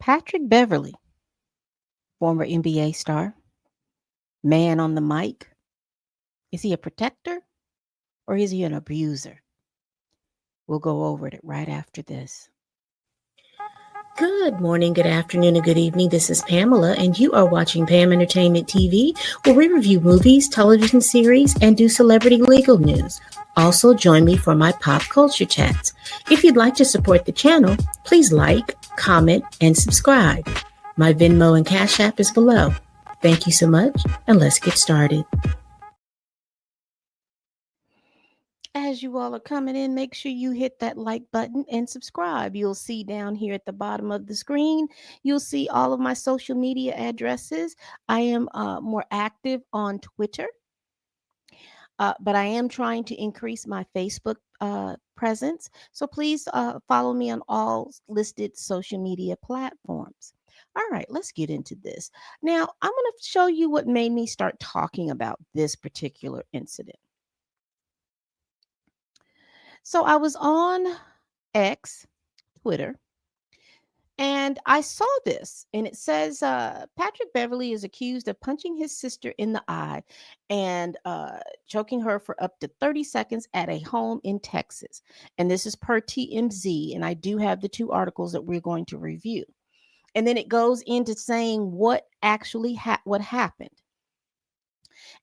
Patrick Beverley, former NBA star, man on the mic. Is he a protector or is he an abuser? We'll go over it right after this. Good morning, good afternoon, and good evening. This is Pamela, and you are watching Pam Entertainment TV, where we review movies, television series, and do celebrity legal news. Also, join me for my pop culture chats. If you'd like to support the channel, please like, comment, and subscribe. My Venmo and Cash App is below. Thank you so much, and let's get started. As you all are coming in, make sure you hit that like button and subscribe. You'll see down here at the bottom of the screen, you'll see all of my social media addresses. I am more active on Twitter, but I am trying to increase my Facebook presence. So please follow me on all listed social media platforms. All right, let's get into this. Now, I'm going to show you what made me start talking about this particular incident. So I was on X, Twitter, and I saw this, and it says Patrick Beverley is accused of punching his sister in the eye and choking her for up to 30 seconds at a home in Texas. And this is per TMZ, and I do have the two articles that we're going to review. And then it goes into saying what actually what happened.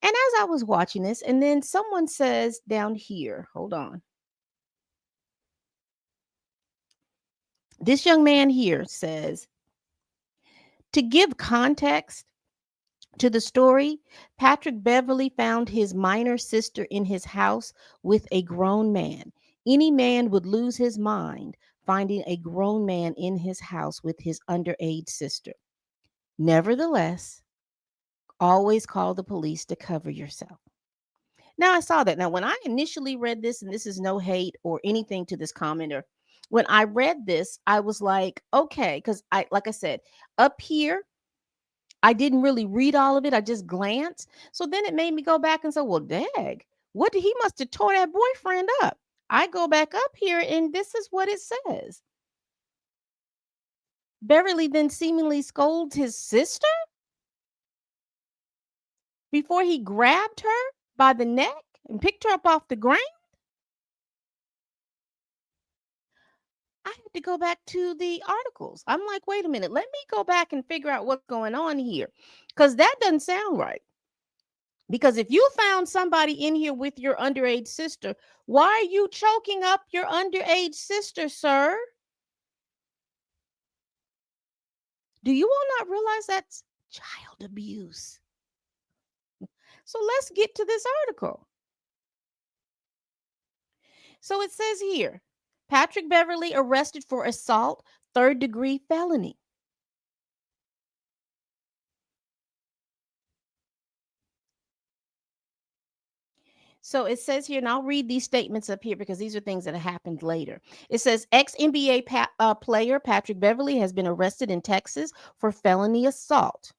And as I was watching this, and then someone says down here, hold on. This young man here says, to give context to the story, Patrick Beverley found his minor sister in his house with a grown man. Any man would lose his mind finding a grown man in his house with his underage sister. Nevertheless, always call the police to cover yourself. Now, I saw that. Now, when I initially read this, and this is no hate or anything to this commenter, when I read this, I was like, okay, because like I said, up here, I didn't really read all of it. I just glanced. So then it made me go back and say, well, dag, what did he must have tore that boyfriend up? I go back up here and this is what it says. Beverly then seemingly scolds his sister before he grabbed her by the neck and picked her up off the ground. I had to go back to the articles. I'm like, wait a minute, let me go back and figure out what's going on here. Because that doesn't sound right. Because if you found somebody in here with your underage sister, why are you choking up your underage sister, sir? Do you all not realize that's child abuse? So let's get to this article. So it says here, Patrick Beverley arrested for assault, third-degree felony. So it says here, and I'll read these statements up here because these are things that happened later. It says ex-NBA player Patrick Beverley has been arrested in Texas for felony assault.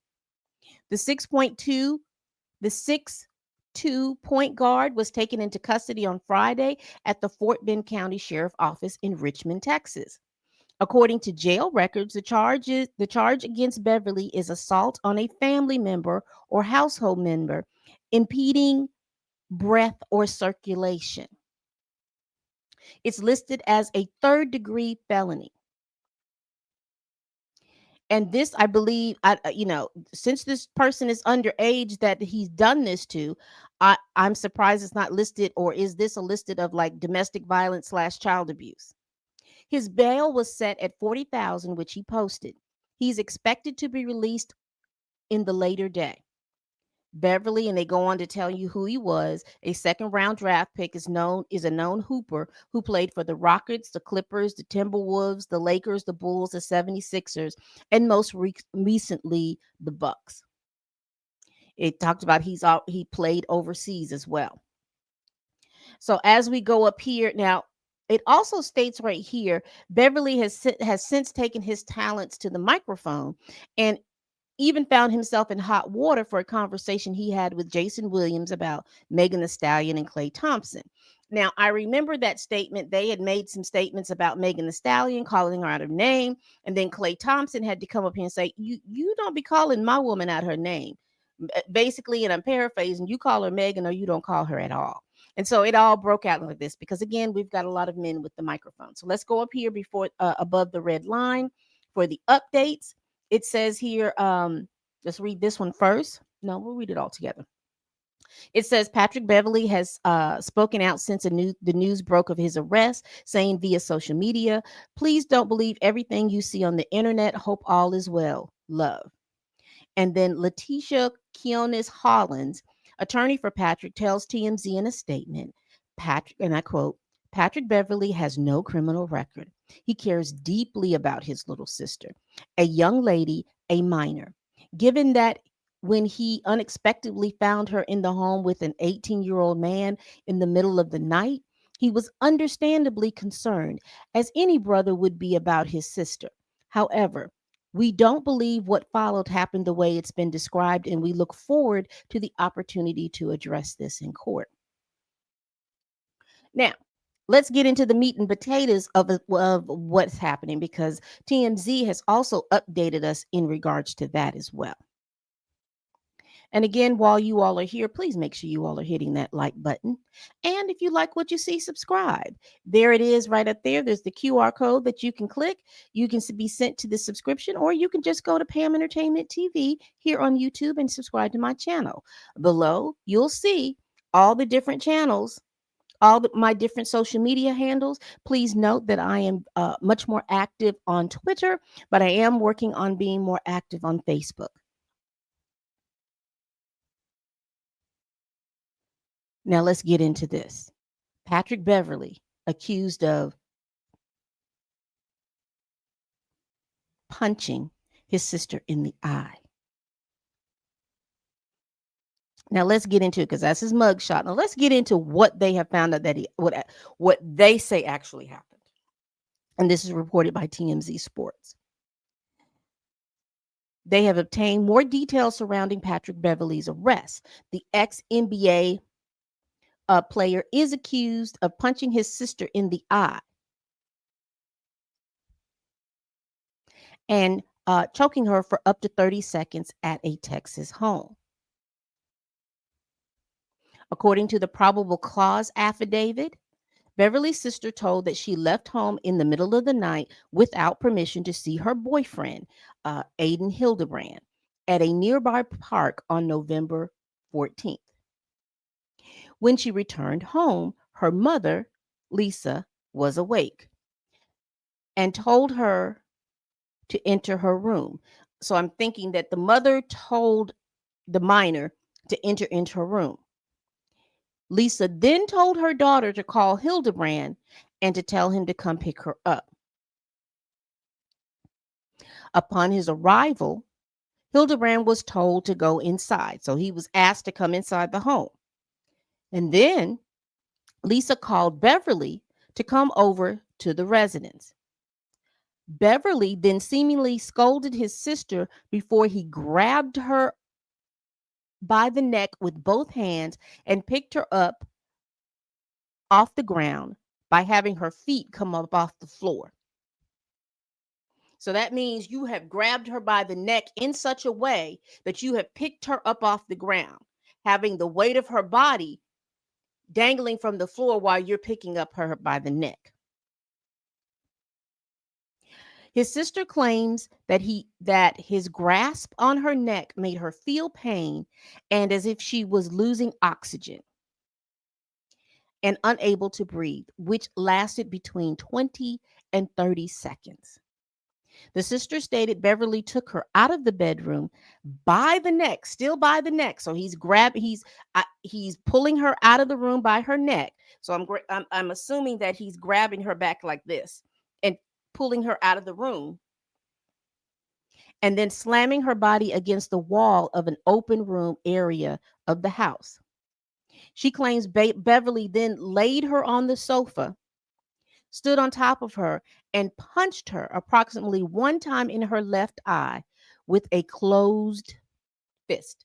The 6'2" point guard was taken into custody on Friday at the Fort Bend County Sheriff Office in Richmond, Texas. According to jail records, the charge against Beverley is assault on a family member or household member, impeding breath or circulation. It's listed as a third-degree felony. And this, I believe, since this person is underage that he's done this to, I'm surprised it's not listed, or is this a listed of like domestic violence / child abuse? His bail was set at $40,000, which he posted. He's expected to be released in the later day. Beverley, and they go on to tell you who he was. A second round draft pick is a known hooper who played for the Rockets, the Clippers, the Timberwolves, the Lakers, the Bulls, the 76ers, and most recently the Bucks. It talked about he played overseas as well. So as we go up here now, it also states right here, Beverley has since taken his talents to the microphone and even found himself in hot water for a conversation he had with Jason Williams about Megan Thee Stallion and Klay Thompson. Now, I remember that statement. They had made some statements about Megan the Stallion, calling her out her name. And then Clay Thompson had to come up here and say, you don't be calling my woman out her name. Basically, and I'm paraphrasing, you call her Megan or you don't call her at all. And so it all broke out like this because, again, we've got a lot of men with the microphone. So let's go up here before above the red line for the updates. It says here, let's read this one first. No, we'll read it all together. It says Patrick Beverley has spoken out since the news broke of his arrest, saying via social media, please don't believe everything you see on the internet. Hope all is well. Love. And then Letitia Keonis Hollins, attorney for Patrick, tells TMZ in a statement, Patrick, and I quote, Patrick Beverley has no criminal record. He cares deeply about his little sister, a young lady, a minor. Given that when he unexpectedly found her in the home with an 18-year-old man in the middle of the night, he was understandably concerned, as any brother would be about his sister. However, we don't believe what followed happened the way it's been described, and we look forward to the opportunity to address this in court. Now, let's get into the meat and potatoes of what's happening because TMZ has also updated us in regards to that as well. And again, while you all are here, please make sure you all are hitting that like button. And if you like what you see, subscribe. There it is right up there. There's the QR code that you can click. You can be sent to the subscription, or you can just go to Pam Entertainment TV here on YouTube and subscribe to my channel. Below, you'll see all the different channels, my different social media handles. Please note that I am much more active on Twitter, but I am working on being more active on Facebook. Now let's get into this. Patrick Beverley accused of punching his sister in the eye. Now let's get into it because that's his mugshot. Now let's get into what they have found out that what they say actually happened. And this is reported by TMZ Sports. They have obtained more details surrounding Patrick Beverley's arrest. The ex NBA player is accused of punching his sister in the eye and choking her for up to 30 seconds at a Texas home. According to the probable cause affidavit, Beverly's sister told that she left home in the middle of the night without permission to see her boyfriend, Aiden Hildebrand, at a nearby park on November 14th. When she returned home, her mother, Lisa, was awake and told her to enter her room. So I'm thinking that the mother told the minor to enter into her room. Lisa then told her daughter to call Hildebrand and to tell him to come pick her up. Upon his arrival, Hildebrand was told to go inside. So he was asked to come inside the home. And then Lisa called Beverly to come over to the residence. Beverly then seemingly scolded his sister before he grabbed her by the neck with both hands and picked her up off the ground by having her feet come up off the floor. So that means you have grabbed her by the neck in such a way that you have picked her up off the ground, having the weight of her body dangling from the floor while you're picking up her by the neck. His sister claims that his grasp on her neck made her feel pain and as if she was losing oxygen and unable to breathe, which lasted between 20 and 30 seconds. The sister stated Beverly took her out of the bedroom by the neck, still by the neck. So he's pulling her out of the room by her neck. So I'm assuming that he's grabbing her back like this and pulling her out of the room and then slamming her body against the wall of an open room area of the house. She claims Beverly then laid her on the sofa, stood on top of her, and punched her approximately one time in her left eye with a closed fist.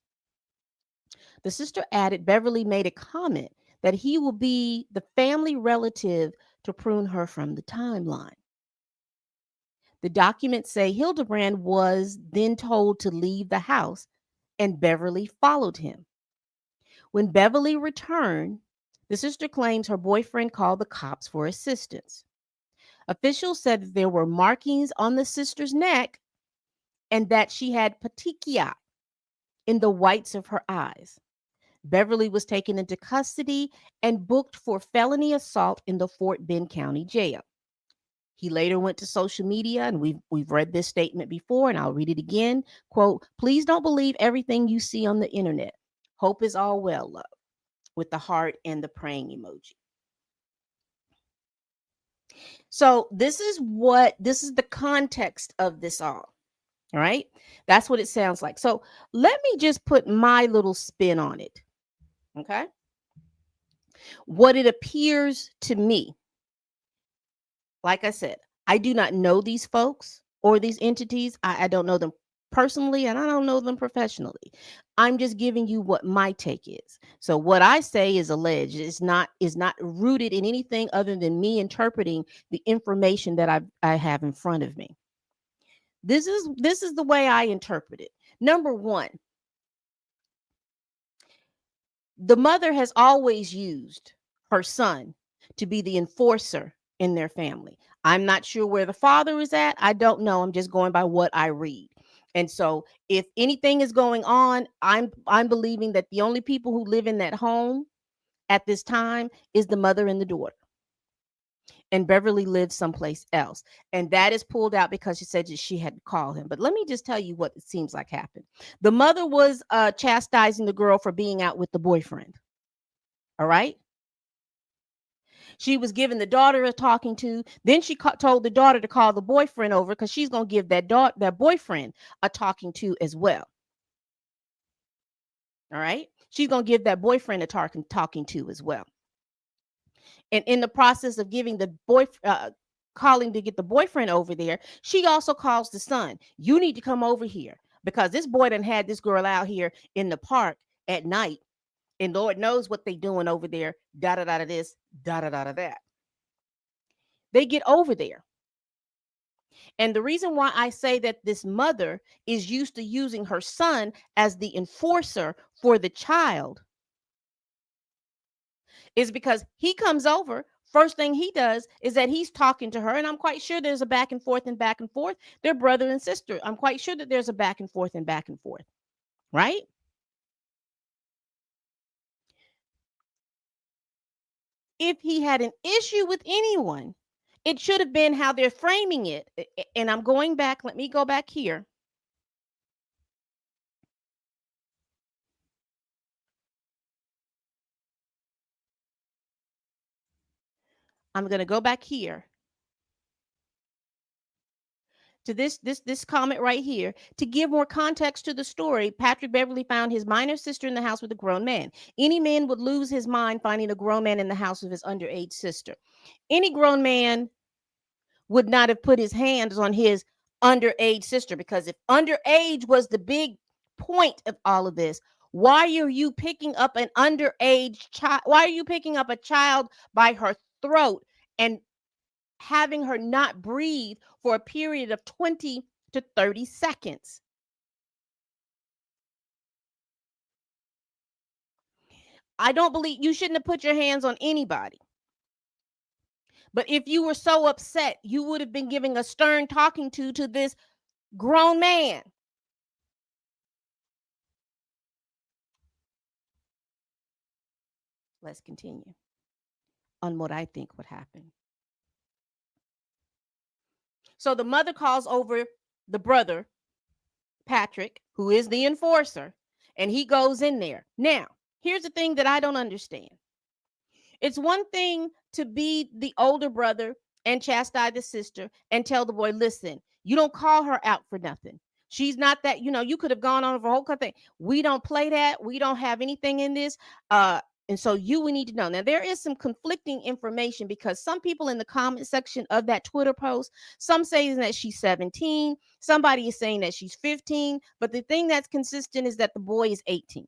The sister added Beverly made a comment that he will be the family relative to prune her from the timeline. The documents say Hildebrand was then told to leave the house, and Beverly followed him. When Beverly returned, the sister claims her boyfriend called the cops for assistance. Officials said that there were markings on the sister's neck and that she had petechia in the whites of her eyes. Beverly was taken into custody and booked for felony assault in the Fort Bend County Jail. He later went to social media, and we've read this statement before, and I'll read it again. Quote, "Please don't believe everything you see on the internet. Hope is all well, love," with the heart and the praying emoji. So this is the context of this all. All right. That's what it sounds like. So let me just put my little spin on it. Okay. What it appears to me, like I said, I do not know these folks or these entities. I don't know them personally and I don't know them professionally. I'm just giving you what my take is. So what I say is alleged. Is not rooted in anything other than me interpreting the information that I have in front of me. This is the way I interpret it. Number one, the mother has always used her son to be the enforcer in their family. I'm not sure where the father is at. I don't know. I'm just going by what I read. And so if anything is going on, I'm believing that the only people who live in that home at this time is the mother and the daughter. And Beverly lives someplace else. And that is pulled out because she said that she had to call him. But let me just tell you what it seems like happened. The mother was chastising the girl for being out with the boyfriend. All right. She was giving the daughter a talking to. Then she told the daughter to call the boyfriend over because she's going to give that boyfriend a talking to as well. All right. She's going to give that boyfriend a talking to as well. And in the process of giving the boy, calling to get the boyfriend over there, she also calls the son. You need to come over here because this boy done had this girl out here in the park at night, and Lord knows what they doing over there. Da da da da this, da da da da that. They get over there. And the reason why I say that this mother is used to using her son as the enforcer for the child is because he comes over. First thing he does is that he's talking to her, and I'm quite sure there's a back and forth and back and forth. They're brother and sister. I'm quite sure that there's a back and forth and back and forth, right? If he had an issue with anyone, it should have been how they're framing it. And I'm going back. Let me go back here. I'm going to go back here to this comment right here to give more context to the story. Patrick Beverley found his minor sister in the house with a grown man. Any man would lose his mind finding a grown man in the house with his underage sister. Any grown man would not have put his hands on his underage sister, because if underage was the big point of all of this, why are you picking up an underage child? Why are you picking up a child by her throat and having her not breathe for a period of 20 to 30 seconds? I don't believe you shouldn't have put your hands on anybody. But if you were so upset, you would have been giving a stern talking to this grown man. Let's continue on what I think would happen. So the mother calls over the brother, Patrick, who is the enforcer, and he goes in there. Now, here's the thing that I don't understand. It's one thing to be the older brother and chastise the sister and tell the boy, listen, you don't call her out for nothing. She's not that, you could have gone on over a whole thing. We don't play that. We don't have anything in this. And so we need to know. Now, there is some conflicting information because some people in the comment section of that Twitter post, some say that she's 17. Somebody is saying that she's 15. But the thing that's consistent is that the boy is 18.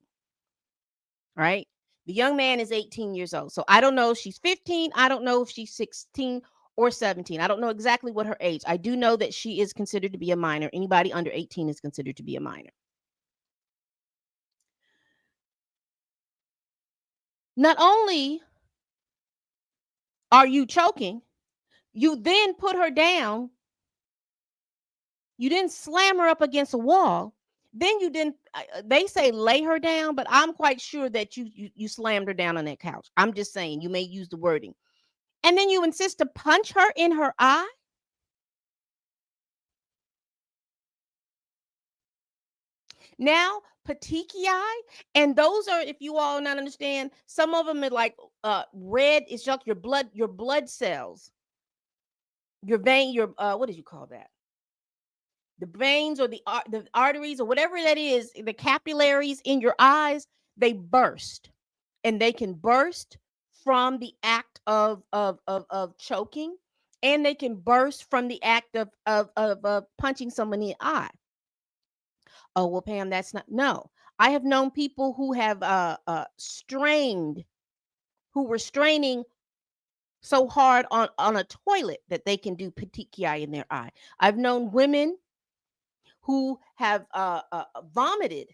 Right? The young man is 18 years old. So I don't know if she's 15. I don't know if she's 16 or 17. I don't know exactly what her age. I do know that she is considered to be a minor. Anybody under 18 is considered to be a minor. Not only are you choking, you then put her down. You didn't slam her up against a wall. Then you didn't. They say lay her down, but I'm quite sure that you slammed her down on that couch. I'm just saying you may use the wording. And then you insist to punch her in her eye. Now petechiae, and those are, if you all not understand, some of them are like red. It's just your blood cells, your vein, your what did you call that? The veins or the arteries or whatever that is, the capillaries in your eyes, they burst, and they can burst from the act of choking, and they can burst from the act of punching someone in the eye. Oh well, Pam, that's not, no. I have known people who have strained, who were straining so hard on a toilet that they can do petechiae in their eye. I've known women who have vomited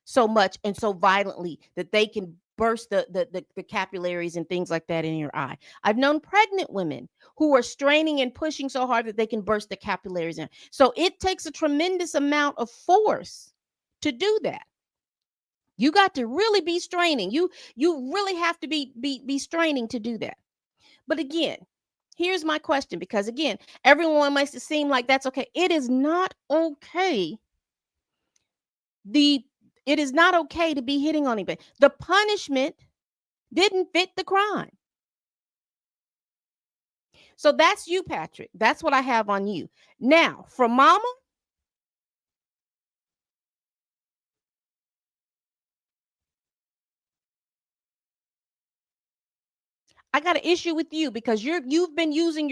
so much and so violently that they can burst the capillaries and things like that in your eye. I've known pregnant women who are straining and pushing so hard that they can burst the capillaries in. So it takes a tremendous amount of force to do that. You got to really be straining. You really have to be straining to do that. But again, here's my question, because again, everyone makes it seem like that's okay. It is not okay. The it is not okay to be hitting on anybody. The punishment didn't fit the crime. So that's you, Patrick. That's what I have on you. Now, for mama, I got an issue with you because you have been using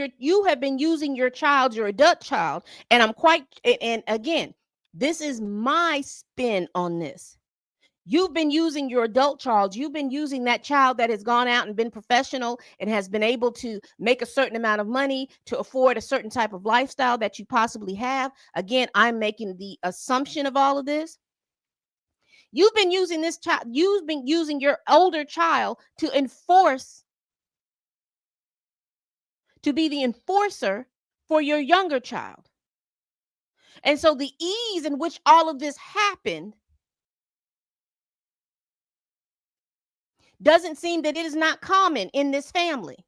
your child, your adult child, and I'm quite, and again, this is my spin on this. You've been using your adult child. You've been using that child that has gone out and been professional and has been able to make a certain amount of money to afford a certain type of lifestyle that you possibly have. Again, I'm making the assumption of all of this. You've been using this child, you've been using your older child to enforce, to be the enforcer for your younger child. And so the ease in which all of this happened doesn't seem that it is not common in this family.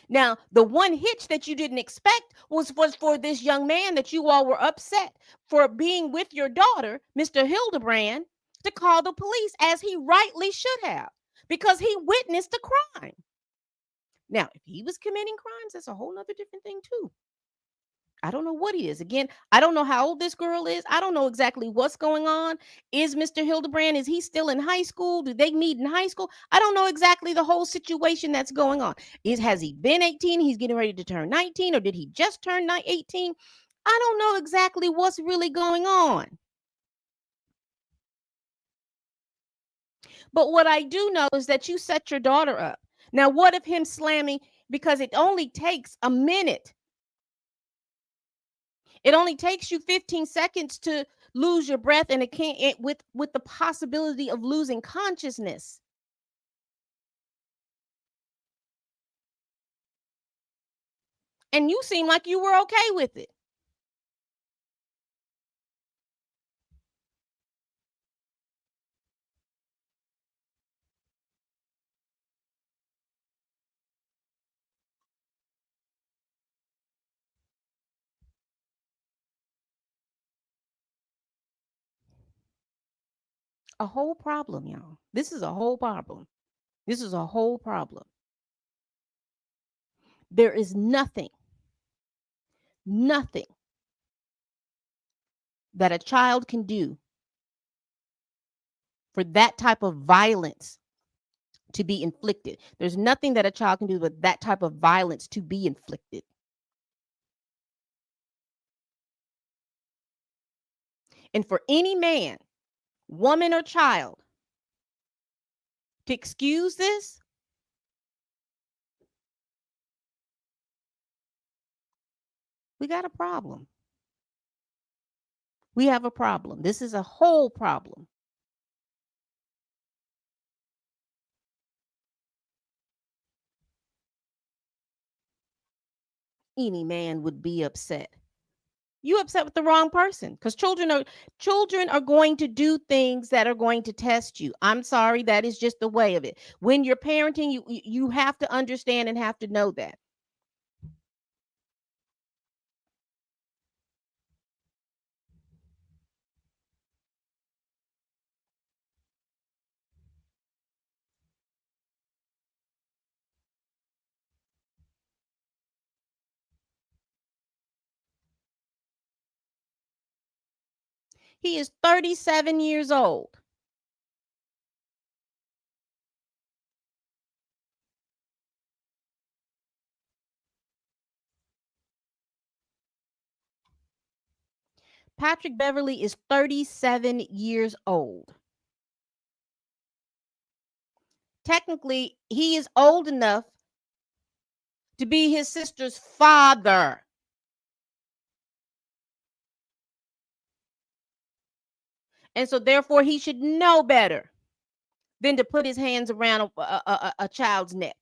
Now, the one hitch that you didn't expect was for this young man that you all were upset for being with your daughter, Mr. Hildebrand, to call the police, as he rightly should have, because he witnessed the crime. Now, if he was committing crimes, that's a whole nother different thing too. I don't know what he is. Again, I don't know how old this girl is. I don't know exactly what's going on. Is Mr. Hildebrand, is he still in high school? Do they meet in high school? I don't know exactly the whole situation that's going on. Has he been 18? He's getting ready to turn 19, or did he just turn 18? I don't know exactly what's really going on. But what I do know is that you set your daughter up. Now, what if him slamming, because it only takes a minute. It only takes you 15 seconds to lose your breath, and it can't with the possibility of losing consciousness. And you seem like you were okay with it. A whole problem, y'all. This is a whole problem. This is a whole problem. There is nothing that a child can do for that type of violence to be inflicted. There's nothing that a child can do with that type of violence to be inflicted. And for any man, woman, or child to excuse this, we got a problem. We have a problem. This is a whole problem. Any man would be upset. You upset with the wrong person, because children are going to do things that are going to test you. I'm sorry, that is just the way of it. When you're parenting, you have to understand and have to know that. He is 37 years old. Patrick Beverley is 37 years old. Technically, he is old enough to be his sister's father. And so, therefore, he should know better than to put his hands around a child's neck.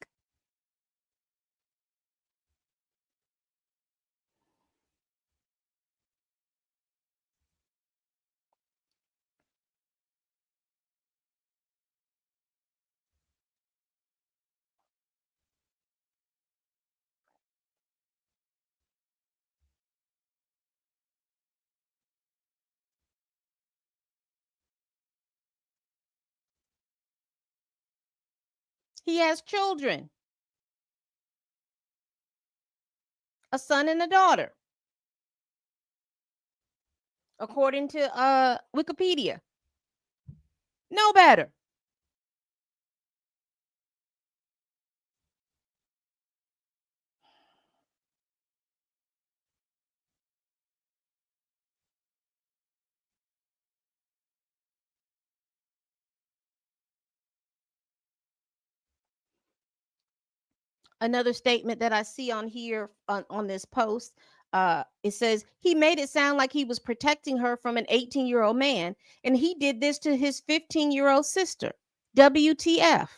He has children, a son and a daughter, according to Wikipedia. Know better. Another statement that I see on here on this post, it says he made it sound like he was protecting her from an 18-year-old man, and he did this to his 15-year-old sister. WTF?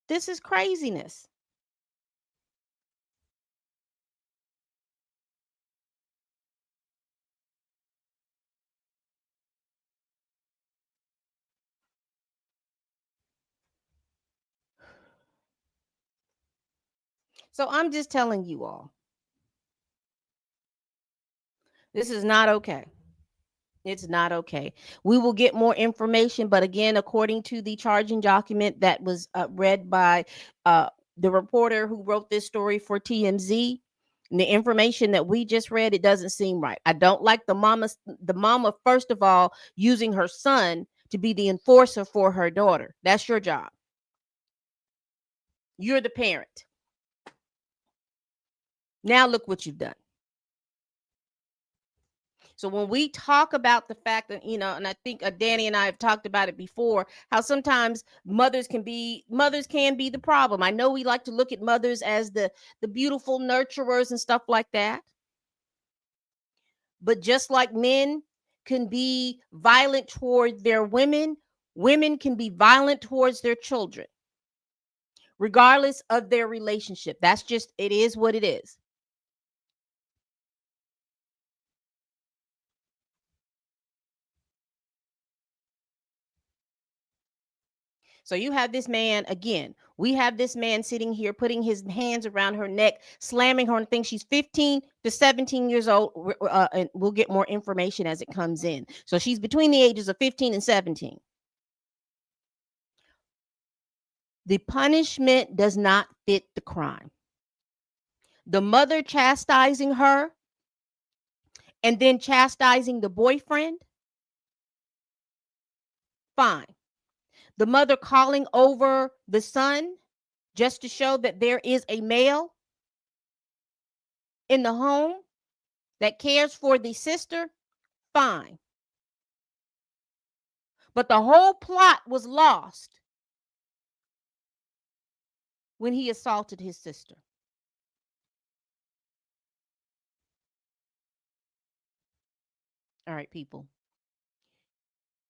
This is craziness. So I'm just telling you all, this is not okay. It's not okay. We will get more information, but again, according to the charging document that was read by uh, the reporter who wrote this story for TMZ, and the information that we just read, it doesn't seem right. I don't like the mama first of all using her son to be the enforcer for her daughter. That's your job. You're the parent. Now look what you've done. So when we talk about the fact that, and I think Danny and I have talked about it before, how sometimes mothers can be the problem. I know we like to look at mothers as the beautiful nurturers and stuff like that, but just like men can be violent toward their women, women can be violent towards their children, regardless of their relationship. That's just, it is what it is. So you have this man again. We have this man sitting here putting his hands around her neck, slamming her, and thinks she's 15 to 17 years old. And we'll get more information as it comes in. So she's between the ages of 15 and 17. The punishment does not fit the crime. The mother chastising her and then chastising the boyfriend, fine. The mother calling over the son just to show that there is a male in the home that cares for the sister, fine. But the whole plot was lost when he assaulted his sister. All right, people.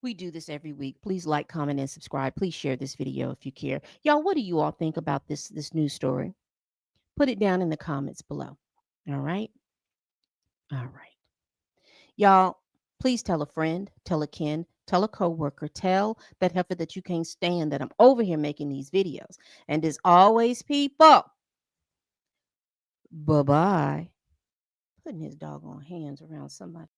We do this every week. Please like, comment, and subscribe. Please share this video if you care. Y'all, what do you all think about this news story? Put it down in the comments below. All right? All right. Y'all, please tell a friend, tell a kin, tell a coworker, tell that heifer that you can't stand that I'm over here making these videos. And as always, people, bye-bye. Putting his doggone hands around somebody.